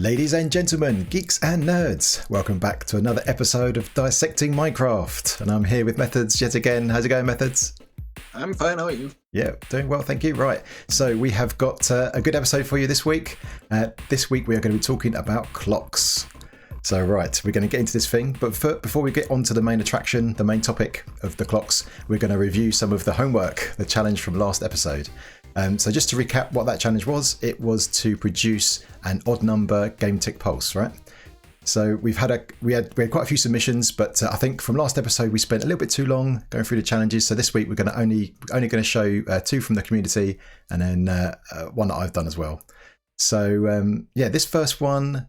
Ladies and gentlemen, geeks and nerds, welcome back to another episode of Dissecting Minecraft. And I'm here with Methods yet again. How's it going, Methods? I'm fine, how are you? Yeah, doing well, thank you. Right, so we have got a good episode for you this week. This week we are going to be talking about clocks. So right, we're going to get into this thing, but before we get on to the main attraction, the main topic of the clocks, we're going to review some of the homework, the challenge from last episode. So just to recap what that challenge was, it was to produce an odd number game tick pulse, right? So we had quite a few submissions, but I think from last episode we spent a little bit too long going through the challenges. So this week we're going to only going to show two from the community, and then one that I've done as well. So this one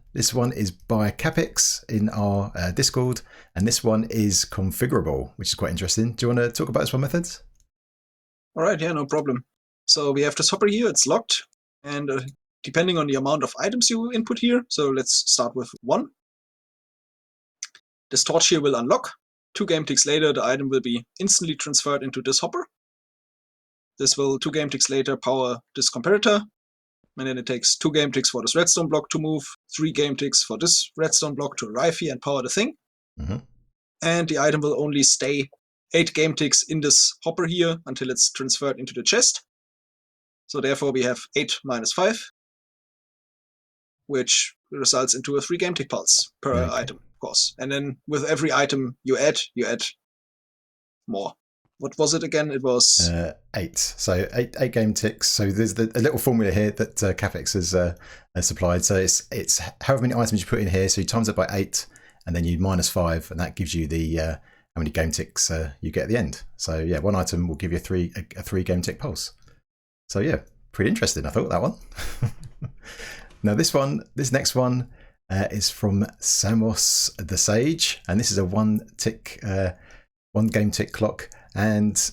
is by Capix in our Discord, and this one is configurable, which is quite interesting. Do you want to talk about this one, Methods? All right, yeah, no problem. So we have this hopper here, it's locked, and depending on the amount of items you input here, so let's start with 1. This torch here will unlock. 2 game ticks later, the item will be instantly transferred into this hopper. This will, 2 game ticks later, power this comparator. And then it takes 2 game ticks for this redstone block to move, 3 game ticks for this redstone block to arrive here and power the thing. Mm-hmm. And the item will only stay 8 game ticks in this hopper here until it's transferred into the chest. So therefore we have 8 minus 5, which results into a 3 game tick pulse per item, of course. And then with every item you add more. What was it again? It was 8. So 8 game ticks. So there's a little formula here that Capix has supplied. So it's however many items you put in here. So you times it by 8, and then you minus 5, and that gives you the how many game ticks you get at the end. So yeah, one item will give you a 3 game tick pulse. So yeah, pretty interesting. I thought that one. Now this next one is from Samos the Sage, and this is a 1 game tick clock. And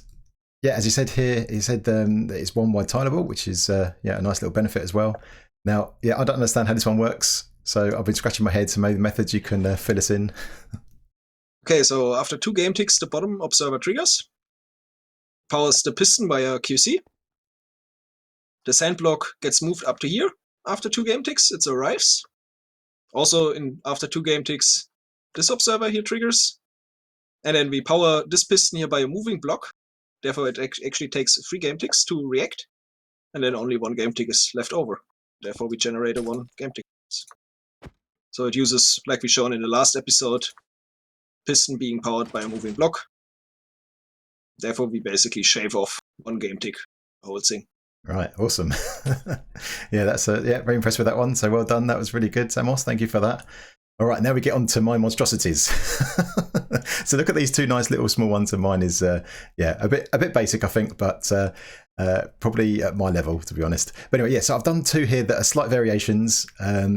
yeah, as he said here, he said that it's 1 wide tileable, which is a nice little benefit as well. Now, yeah, I don't understand how this one works, so I've been scratching my head. So maybe Methods, you can fill us in. Okay, so after 2 game ticks, the bottom observer triggers, powers the piston via QC. The sand block gets moved up to here. After 2 game ticks, it arrives. Also, after 2 game ticks, this observer here triggers. And then we power this piston here by a moving block. Therefore, it actually takes 3 game ticks to react. And then only 1 game tick is left over. Therefore, we generate a 1 game tick. So it uses, like we shown in the last episode, piston being powered by a moving block. Therefore, we basically shave off 1 game tick, the whole thing. Right, awesome. Yeah, that's very impressed with that one. So well done. That was really good, Samos. Thank you for that. All right, now we get on to my monstrosities. So look at these 2 nice little small ones, and mine is a bit basic, I think, but probably at my level, to be honest. But anyway, yeah, so I've done 2 here that are slight variations,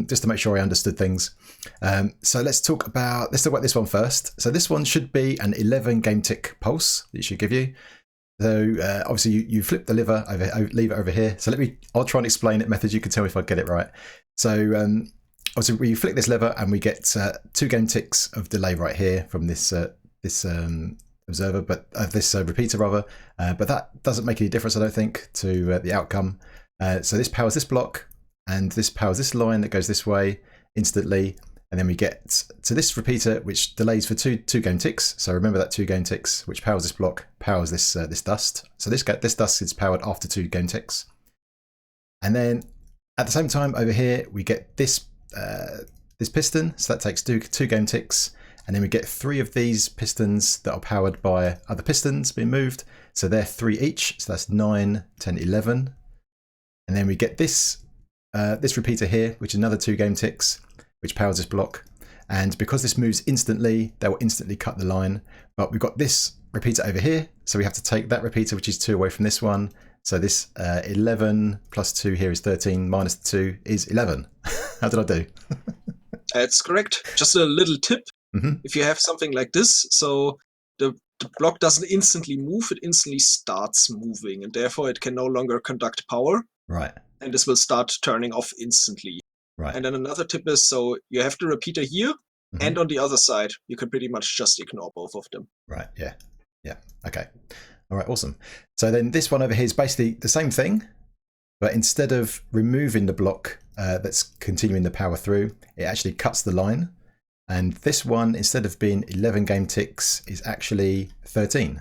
just to make sure I understood things. So let's talk about this one first. So this one should be an 11 game tick pulse that it should give you. So obviously you flip the lever over here. So I'll try and explain it. Methods, you can tell me if I get it right. So obviously we flick this lever and we get 2 game ticks of delay right here from this observer, but this repeater rather. But that doesn't make any difference, I don't think, to the outcome. So this powers this block, and this powers this line that goes this way instantly. And then we get to this repeater, which delays for two game ticks. So remember that 2 game ticks, which powers this block, powers this dust. So this dust is powered after 2 game ticks. And then at the same time over here, we get this piston. So that takes two game ticks. And then we get 3 of these pistons that are powered by other pistons being moved. So they're 3 each. So that's 9, 10, 11. And then we get this repeater here, which is another 2 game ticks, which powers this block. And because this moves instantly, they will instantly cut the line. But we've got this repeater over here, so we have to take that repeater, which is 2, away from this one. So this 11 plus 2 here is 13, minus 2 is 11. How did I do? That's correct. Just a little tip. Mm-hmm. If you have something like this, so the block doesn't instantly move, it instantly starts moving, and therefore it can no longer conduct power. Right. And this will start turning off instantly. Right. And then another tip is, so you have the repeater here, and on the other side, you can pretty much just ignore both of them. Right, yeah. Okay. All right, awesome. So then this one over here is basically the same thing, but instead of removing the block that's continuing the power through, it actually cuts the line. And this one, instead of being 11 game ticks, is actually 13.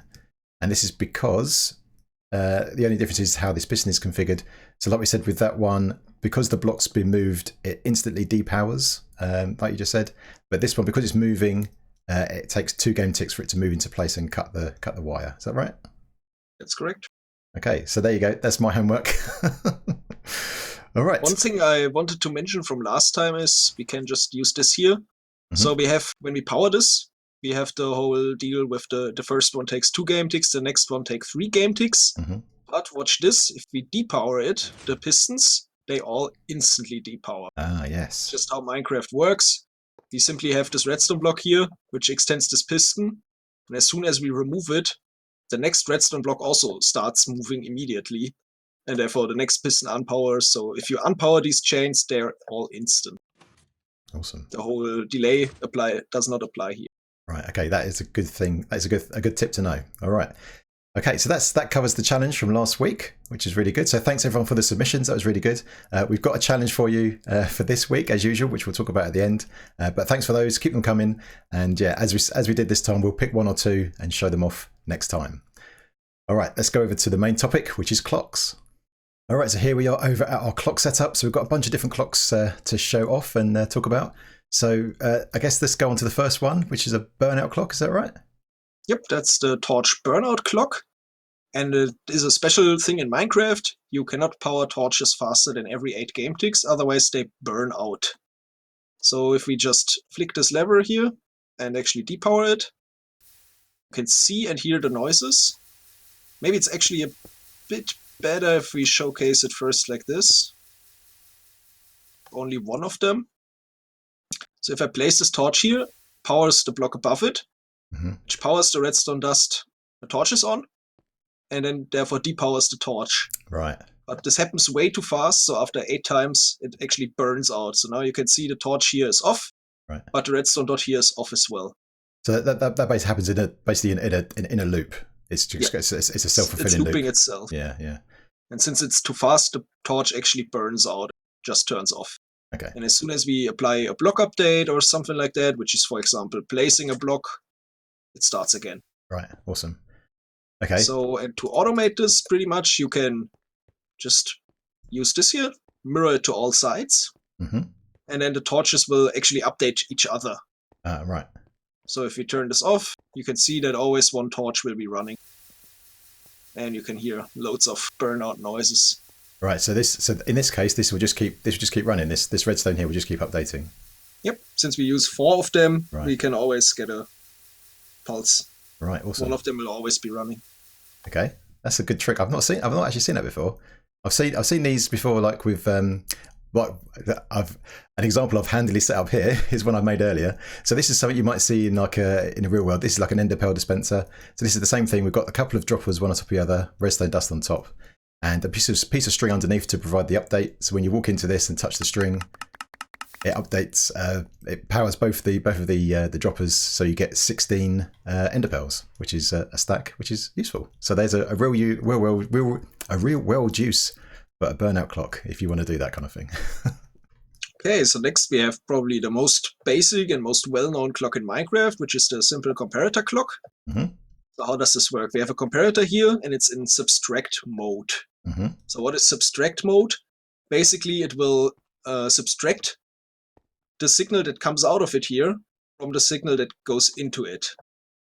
And this is because the only difference is how this piston is configured. So like we said with that one, because the block's been moved, it instantly depowers, like you just said. But this one, because it's moving, it takes 2 game ticks for it to move into place and cut the wire. Is that right? That's correct. Okay, so there you go. That's my homework. All right. One thing I wanted to mention from last time is we can just use this here. So we have, when we power this, we have the whole deal with the first one takes 2 game ticks, the next one takes 3 game ticks. But watch this, if we depower it, the pistons, they all instantly depower. Ah, yes. Just how Minecraft works. We simply have this redstone block here, which extends this piston. And as soon as we remove it, the next redstone block also starts moving immediately. And therefore the next piston unpowers. So if you unpower these chains, they're all instant. Awesome. The whole delay does not apply here. Right. Okay. That is a good thing. That's a good tip to know. All right. Okay. So that covers the challenge from last week, which is really good. So thanks everyone for the submissions. That was really good. We've got a challenge for you for this week as usual, which we'll talk about at the end. But thanks for those. Keep them coming. And yeah, as we did this time, we'll pick 1 or 2 and show them off next time. All right. Let's go over to the main topic, which is clocks. All right, so here we are over at our clock setup. So we've got a bunch of different clocks to show off and talk about. So I guess let's go on to the first one, which is a burnout clock. Is that right? Yep, that's the torch burnout clock. And it is a special thing in Minecraft. You cannot power torches faster than every 8 game ticks, otherwise they burn out. So if we just flick this lever here and actually depower it, you can see and hear the noises. Maybe it's actually a bit better if we showcase it first like this. Only one of them. So if I place this torch here, powers the block above it, which powers the redstone dust the torch is on, and then therefore depowers the torch. Right. But this happens way too fast, so after 8 times it actually burns out. So now you can see the torch here is off, right, but the redstone dot here is off as well. So that basically happens in a loop. It's just it's a self-fulfilling loop. It's looping itself. Yeah. And since it's too fast, the torch actually burns out, just turns off. Okay. And as soon as we apply a block update or something like that, which is, for example, placing a block, it starts again. Right. Awesome. Okay. So, and to automate this, pretty much, you can just use this here, mirror it to all sides, and then the torches will actually update each other. Right. So if we turn this off, you can see that always one torch will be running. And you can hear loads of burnout noises. Right. So in this case, this will just keep running. This redstone here will just keep updating. Yep. Since we use 4 of them, right, we can always get a pulse. Right. Awesome. One of them will always be running. Okay, that's a good trick. I've not actually seen that before. I've seen these before, like with an example I've handily set up here is one I made earlier. So this is something you might see in in the real world. This is like an Enderpearl Dispenser. So this is the same thing. We've got a couple of droppers, one on top of the other, redstone dust on top, and a piece of string underneath to provide the update. So when you walk into this and touch the string, it updates. It powers both of the droppers, so you get 16 enderpearls, which is a stack, which is useful. So there's a real world use for a burnout clock if you want to do that kind of thing. Okay, so next we have probably the most basic and most well-known clock in Minecraft, which is the simple comparator clock. So how does this work? We have a comparator here, and it's in subtract mode. So what is subtract mode? Basically, it will subtract the signal that comes out of it here from the signal that goes into it.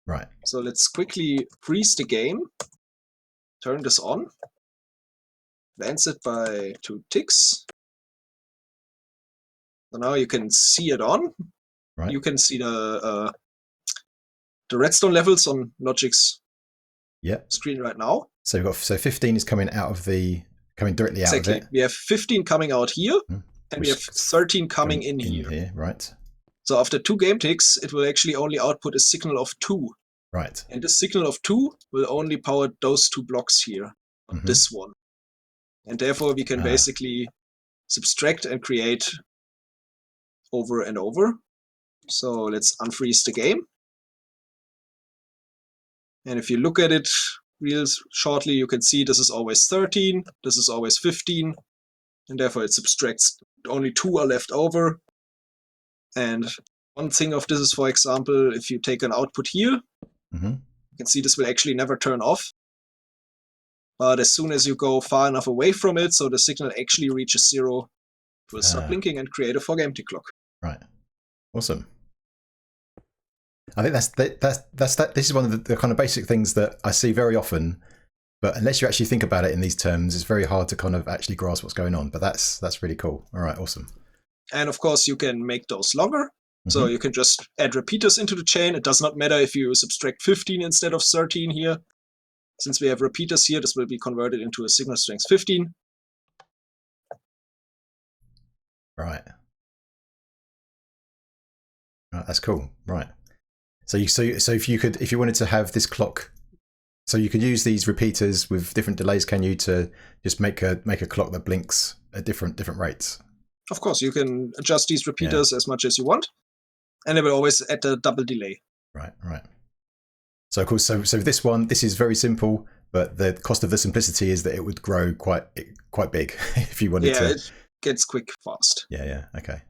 Right. So let's quickly freeze the game, turn this on, advance it by 2 ticks. So now you can see it on. Right. You can see the redstone levels on Logic's screen right now. So we've got 15 is coming directly out of it. We have 15 coming out here, and we have 13 coming in here. Right. So after 2 game ticks, it will actually only output a signal of 2. Right. And this signal of 2 will only power those 2 blocks here, not this one. And therefore we can basically subtract and create over and over. So let's unfreeze the game. And if you look at it real shortly, you can see this is always 13, this is always 15, and therefore it subtracts. Only 2 are left over. And one thing of this is, for example, if you take an output here, you can see this will actually never turn off. But as soon as you go far enough away from it, so the signal actually reaches 0, it will stop blinking and create a fog empty clock. Right. Awesome. I think this is one of the kind of basic things that I see very often, but unless you actually think about it in these terms, it's very hard to kind of actually grasp what's going on. But that's really cool. All right, awesome. And of course, you can make those longer. So you can just add repeaters into the chain. It does not matter if you subtract 15 instead of 13 here. Since we have repeaters here, this will be converted into a signal strength 15. Right. Right, that's cool. Right. So if you wanted to have this clock, so you could use these repeaters with different delays, can you, to just make a clock that blinks at different rates? Of course, you can adjust these repeaters as much as you want, and it will always add a double delay. Right. So of course, so this is very simple, but the cost of the simplicity is that it would grow quite big if you wanted to. Yeah, it gets quick fast. Yeah. Okay.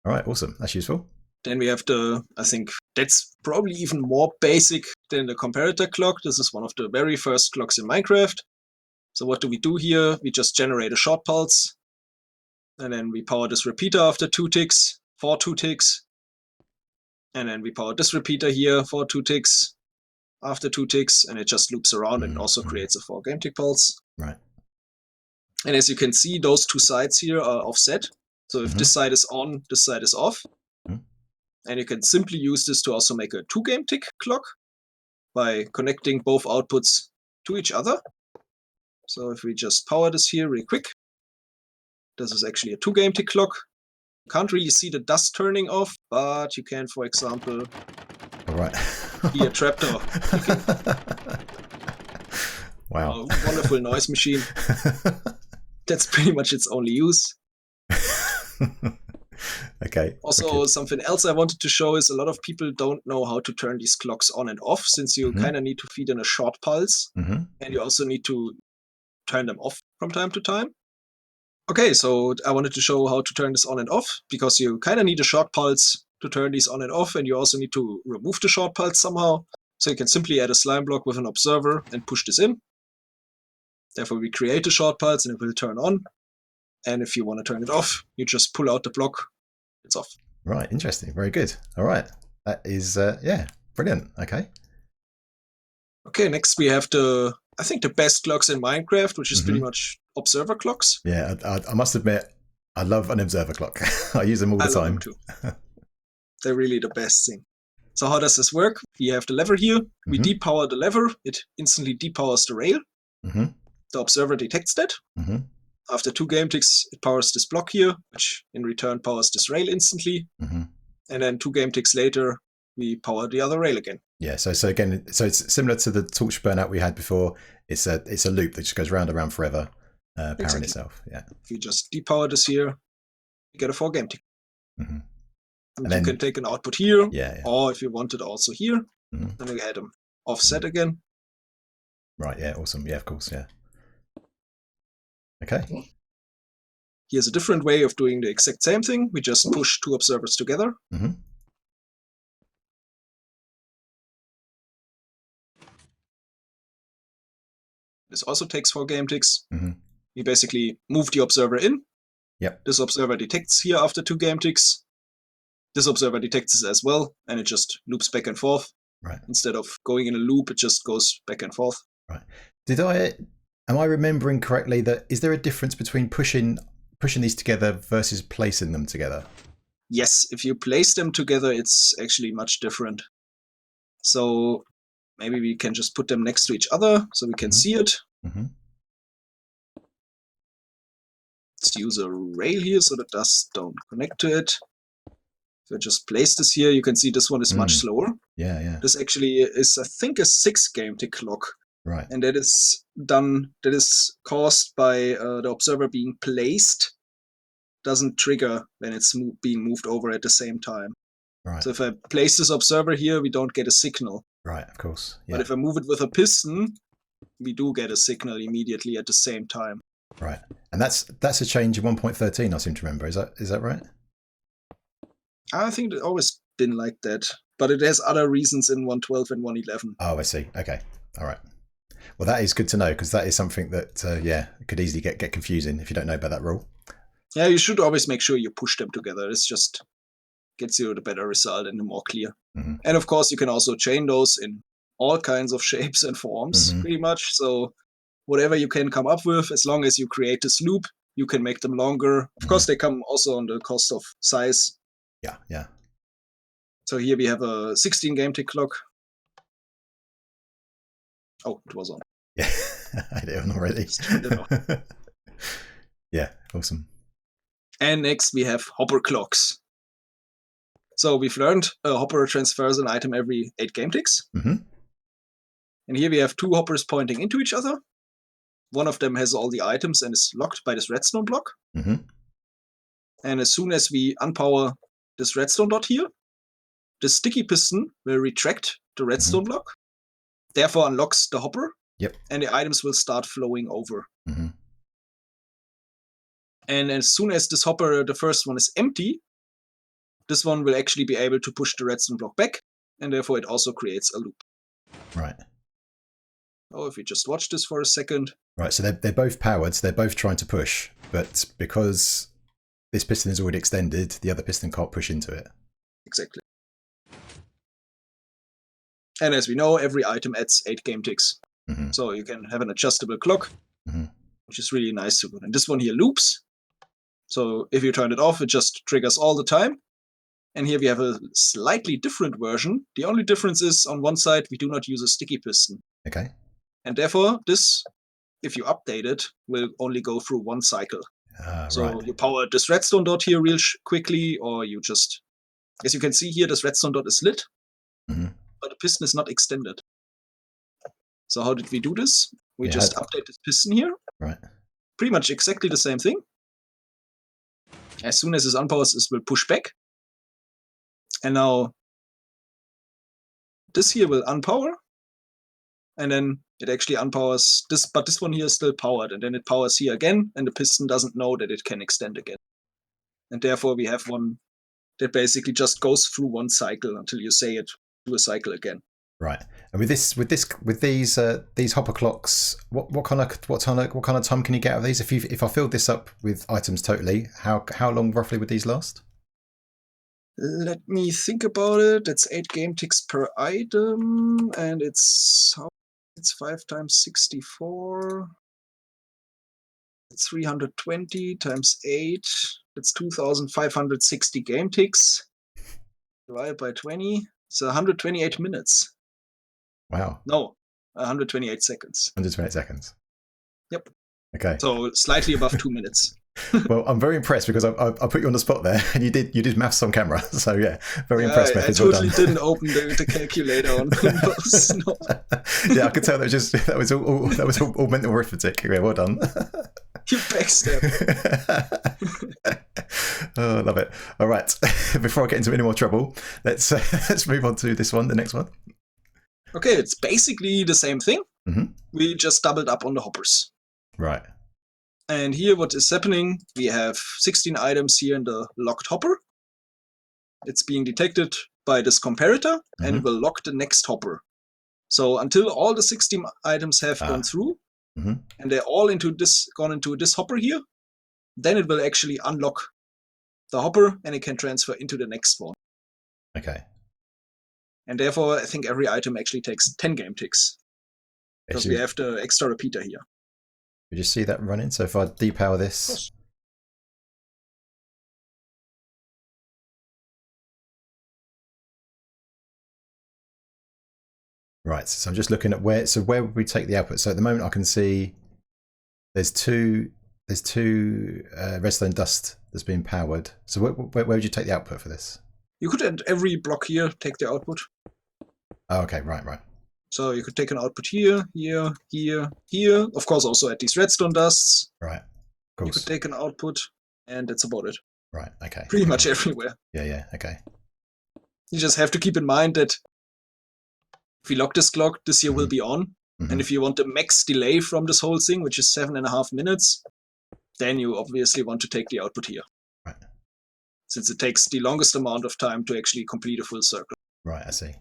All right. Awesome. That's useful. Then we have I think that's probably even more basic than the comparator clock. This is one of the very first clocks in Minecraft. So what do we do here? We just generate a short pulse. And then we power this repeater after 2 ticks, for 2 ticks. And then we power this repeater here for 2 ticks, after 2 ticks. And it just loops around and also creates a 4 game tick pulse. Right. And as you can see, those 2 sides here are offset. So if this side is on, this side is off. And you can simply use this to also make a 2 game tick clock by connecting both outputs to each other. So if we just power this here real quick, this is actually a 2 game tick clock. You can't really see the dust turning off, but you can, for example, hear a trapdoor clicking. Wow. A wonderful noise machine. That's pretty much its only use. Okay. Also, something else I wanted to show is a lot of people don't know how to turn these clocks on and off, since you kind of need to feed in a short pulse, and you also need to turn them off from time to time. Okay, so I wanted to show how to turn this on and off, because you kind of need a short pulse to turn these on and off, and you also need to remove the short pulse somehow. So you can simply add a slime block with an observer and push this in. Therefore, we create a short pulse and it will turn on. And if you want to turn it off, you just pull out the block. It's off. Right, interesting. Very good. All right. That is, brilliant. Okay. Okay, next we have I think the best clocks in Minecraft, which is pretty much observer clocks. Yeah, I must admit, I love an observer clock. I use them all the time. I love them too. They're really the best thing. So how does this work? We have the lever here. We depower the lever. It instantly depowers the rail. The observer detects that. After 2 game ticks, it powers this block here, which in return powers this rail instantly. And then 2 game ticks later, we power the other rail again. Yeah, so it's similar to the torch burnout we had before. It's a loop that just goes round and round forever, powering itself. Yeah. If you just depower this here, you get a 4 game tick. And then you can take an output here, or if you want it also here, then you add them offset again. Right, yeah, awesome. Yeah, of course, yeah. Okay. Here's a different way of doing the exact same thing. We just push 2 observers together. This also takes 4 game ticks. We basically move the observer in. Yep. This observer detects here after 2 game ticks. This observer detects this as well, and it just loops back and forth. Right. Instead of going in a loop, it just goes back and forth. Right. Am I remembering correctly that is there a difference between pushing these together versus placing them together? Yes, if you place them together, it's actually much different. So maybe we can just put them next to each other so we can see it. Let's use a rail here so the dust don't connect to it. If I just place this here, you can see this one is much slower. Yeah. This actually is, I think, a 6 game tick clock. Right. And that is caused by the observer being placed. Doesn't trigger when it's being moved over at the same time. Right. So if I place this observer here, we don't get a signal. Right, of course. Yeah. But if I move it with a piston, we do get a signal immediately at the same time. Right. And that's a change in 1.13, I seem to remember. Is that right? I think it's always been like that, but it has other reasons in 1.12 and 1.11. Oh, I see. Okay. All right. Well, that is good to know, because that is something that, could easily get confusing if you don't know about that rule. Yeah, you should always make sure you push them together. It's just gets you the better result and the more clear. Mm-hmm. And of course, you can also chain those in all kinds of shapes and forms, Mm-hmm. pretty much. So whatever you can come up with, as long as you create this loop, you can make them longer. Of course, they come also on the cost of size. Yeah. So here we have a 16 game tick clock. Oh, it was on. Yeah, I did on already. Yeah, awesome. And next we have hopper clocks. So we've learned a hopper transfers an item every 8 game ticks. Mm-hmm. And here we have 2 hoppers pointing into each other. One of them has all the items and is locked by this redstone block. Mm-hmm. And as soon as we unpower this redstone dot here, the sticky piston will retract the redstone block, therefore unlocks the hopper. Yep. And the items will start flowing over. Mm-hmm. And as soon as this hopper, the first one, is empty, this one will actually be able to push the redstone block back, and therefore it also creates a loop. Right. Oh, if we just watch this for a second. Right, so they're both powered, so they're both trying to push, but because this piston is already extended, the other piston can't push into it. Exactly. And as we know, every item adds 8 game ticks. Mm-hmm. So you can have an adjustable clock, which is really nice to do. And this one here loops. So if you turn it off, it just triggers all the time. And here we have a slightly different version. The only difference is on one side, we do not use a sticky piston. Okay. And therefore, this, if you update it, will only go through one cycle. So right. you power this redstone dot here real quickly, or you just, as you can see here, this redstone dot is lit, but the piston is not extended. So how did we do this? We just update this piston here. Right. Pretty much exactly the same thing. As soon as this unpowers, this will push back. And now this here will unpower. And then it actually unpowers this, but this one here is still powered. And then it powers here again, and the piston doesn't know that it can extend again. And therefore we have one that basically just goes through one cycle until you say it do a cycle again. Right. And with these hopper clocks, what kind of time can you get out of these? If I filled this up with items totally, how long roughly would these last? Let me think about it. It's 8 game ticks per item, and it's 5 times 64. It's 320 times 8. It's 2,560 game ticks. Divided by 20. It's 128 minutes. Wow. No, 128 seconds. 128 seconds. Yep. Okay. So slightly above 2 minutes. Well, I'm very impressed because I put you on the spot there, and you did maths on camera. So yeah, very impressed. I totally didn't open the calculator on Windows. No. Yeah, I could tell that was all mental arithmetic. Yeah, well done. You backstab. Oh, I love it. All right, before I get into any more trouble, let's move on to this one, the next one. Okay, it's basically the same thing. We just doubled up on the hoppers. Right. And here what is happening, we have 16 items here in the locked hopper. It's being detected by this comparator, and it will lock the next hopper. So until all the 16 items have gone through, and they're all gone into this hopper here, then it will actually unlock the hopper, and it can transfer into the next one. Okay. And therefore, I think every item actually takes 10 game ticks. Because we have the extra repeater here. You just see that running. So if I depower this, right. So I'm just looking at where would we take the output? So at the moment I can see there's two redstone dust that's being powered. So where would you take the output for this? You could at every block here take the output. Oh, okay, right. So you could take an output here, here, here, here. Of course, also at these redstone dusts. Right. Of course. You could take an output, and that's about it. Right. Okay. Pretty much everywhere. Yeah. Okay. You just have to keep in mind that if we lock this clock, this here will be on. And if you want the max delay from this whole thing, which is 7.5 minutes, then you obviously want to take the output here. Right. Since it takes the longest amount of time to actually complete a full circle. Right, I see.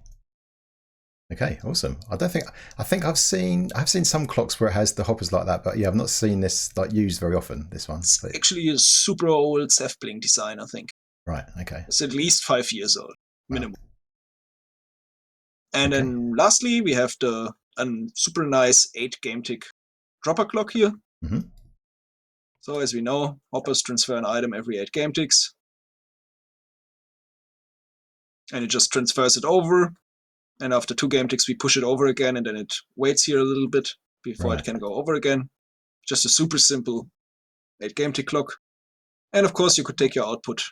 Okay, awesome. I think I've seen some clocks where it has the hoppers like that, but yeah, I've not seen this like used very often, this one. It's actually a super old Ceph-Blink design, I think. Right, okay. It's at least 5 years old, minimum. Wow. And then lastly, we have the super nice 8 game tick dropper clock here. So as we know, hoppers transfer an item every 8 game ticks. And it just transfers it over. And after 2 game ticks, we push it over again, and then it waits here a little bit before it can go over again. Just a super simple 8 game tick clock. And of course, you could take your output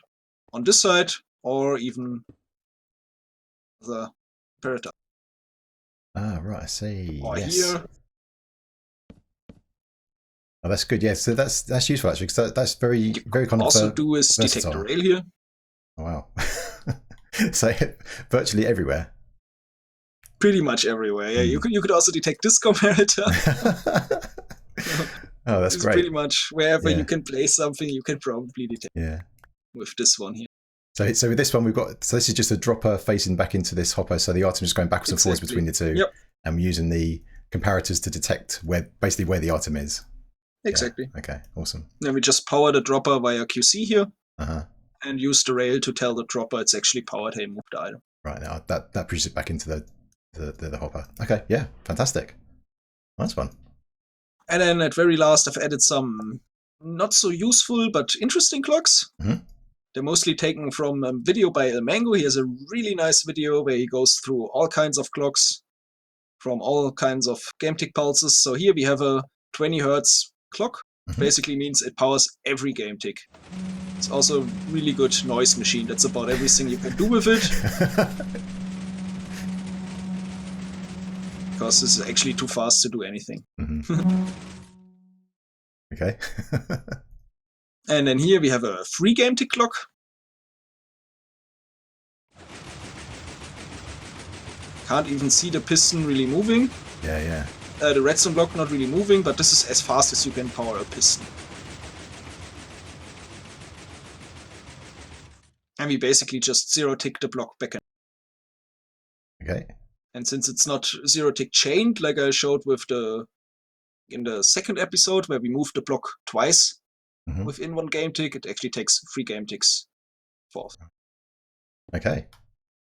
on this side, or even the Comparator. Ah, right, I see. Or yes. here. Oh, that's good. Yeah, so that's useful actually, because that's very kind of also do is detect the rail here. Oh, wow. So virtually everywhere. Pretty much everywhere. Yeah, you could also detect this comparator. Oh, that's great. Pretty much wherever you can place something, you can probably detect. Yeah. With this one here. So with this one, this is just a dropper facing back into this hopper, so the item is going backwards and forwards between the two. Yep. And we're using the comparators to detect where the item is. Exactly. Yeah. Okay, awesome. Then we just power the dropper via QC here, and use the rail to tell the dropper it's actually powered. Hey, move the item. Right, now that pushes it back into the hopper. Okay, yeah, fantastic. Nice one. And then at very last, I've added some not so useful but interesting clocks. They're mostly taken from a video by El Mango. He has a really nice video where he goes through all kinds of clocks from all kinds of game tick pulses. So here we have a 20 Hertz clock. Basically means it powers every game tick. It's also a really good noise machine. That's about everything you can do with it. Because this is actually too fast to do anything. Okay. And then here we have a 3 game tick clock. Can't even see the piston really moving. Yeah. The redstone block not really moving, but this is as fast as you can power a piston. And we basically just 0-tick the block back in. Okay. And since it's not 0-tick chained, like I showed in the second episode, where we moved the block twice within 1 game tick, it actually takes 3 game ticks forth. Okay.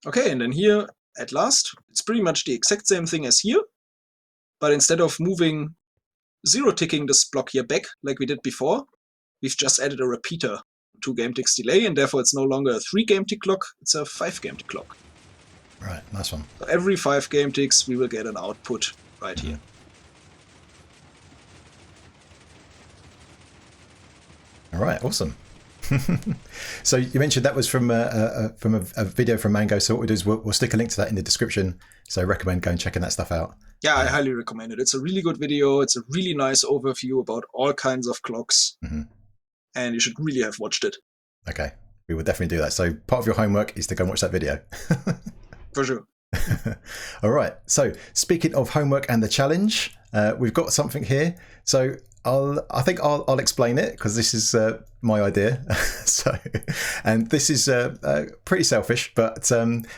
Okay, and then here, at last, it's pretty much the exact same thing as here. But instead of moving 0-ticking this block here back, like we did before, we've just added a repeater, 2 game ticks delay, and therefore it's no longer a 3 game tick clock, it's a 5 game tick clock. Right, nice one. So every 5 game ticks, we will get an output right here. All right, awesome. So you mentioned that was from a video from Mango. So what we do is we'll stick a link to that in the description. So I recommend going checking that stuff out. Yeah, I highly recommend it. It's a really good video. It's a really nice overview about all kinds of clocks. And you should really have watched it. Okay, we will definitely do that. So part of your homework is to go and watch that video. For sure. All right. So speaking of homework and the challenge, we've got something here. So I think I'll explain it because this is my idea. And this is pretty selfish, but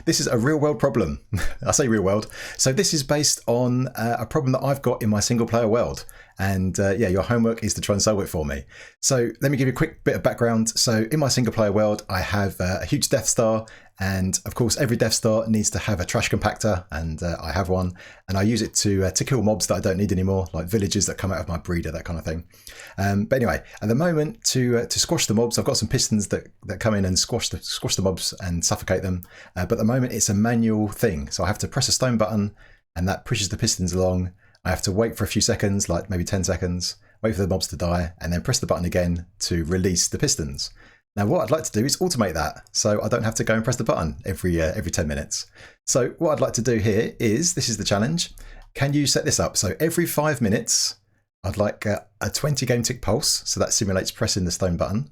this is a real world problem. I say real world. So this is based on a problem that I've got in my single player world. And your homework is to try and solve it for me. So let me give you a quick bit of background. So in my single player world, I have a huge Death Star. And of course, every Death Star needs to have a trash compactor, and I have one. And I use it to kill mobs that I don't need anymore, like villagers that come out of my breeder, that kind of thing. But anyway, at the moment, to squash the mobs, I've got some pistons that come in and squash the mobs and suffocate them. But at the moment, it's a manual thing. So I have to press a stone button, and that pushes the pistons along. I have to wait for a few seconds, like maybe 10 seconds, wait for the mobs to die, and then press the button again to release the pistons. Now, what I'd like to do is automate that, so I don't have to go and press the button every 10 minutes. So what I'd like to do here is, this is the challenge. Can you set this up? So every 5 minutes, I'd like a 20 game tick pulse. So that simulates pressing the stone button.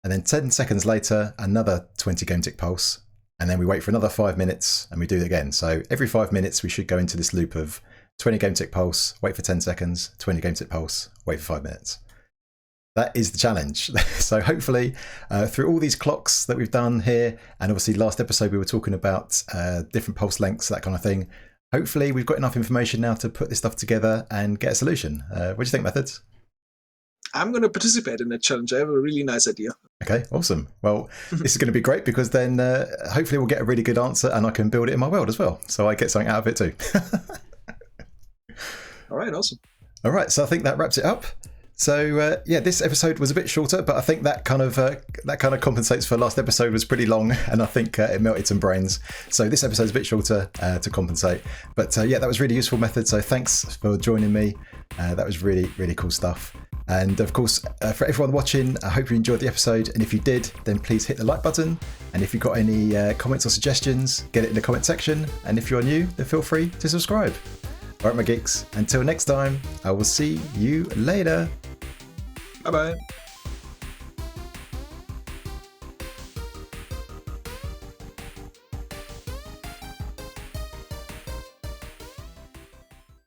And then 10 seconds later, another 20 game tick pulse. And then we wait for another 5 minutes and we do it again. So every 5 minutes, we should go into this loop of 20 game tick pulse, wait for 10 seconds, 20 game tick pulse, wait for 5 minutes. That is the challenge. So hopefully through all these clocks that we've done here, and obviously last episode we were talking about different pulse lengths, that kind of thing. Hopefully we've got enough information now to put this stuff together and get a solution. What do you think, Methods? I'm going to participate in that challenge. I have a really nice idea. Okay, awesome. Well, this is going to be great because then hopefully we'll get a really good answer and I can build it in my world as well. So I get something out of it too. All right, awesome. All right, so I think that wraps it up. So yeah, this episode was a bit shorter, but I think that kind of compensates for last episode was pretty long, and I think it melted some brains. So this episode's a bit shorter to compensate. But yeah, that was really useful method. So thanks for joining me. That was really, really cool stuff. And of course, for everyone watching, I hope you enjoyed the episode. And if you did, then please hit the like button. And if you've got any comments or suggestions, get it in the comment section. And if you're new, then feel free to subscribe. All right, my geeks, until next time, I will see you later. Bye-bye.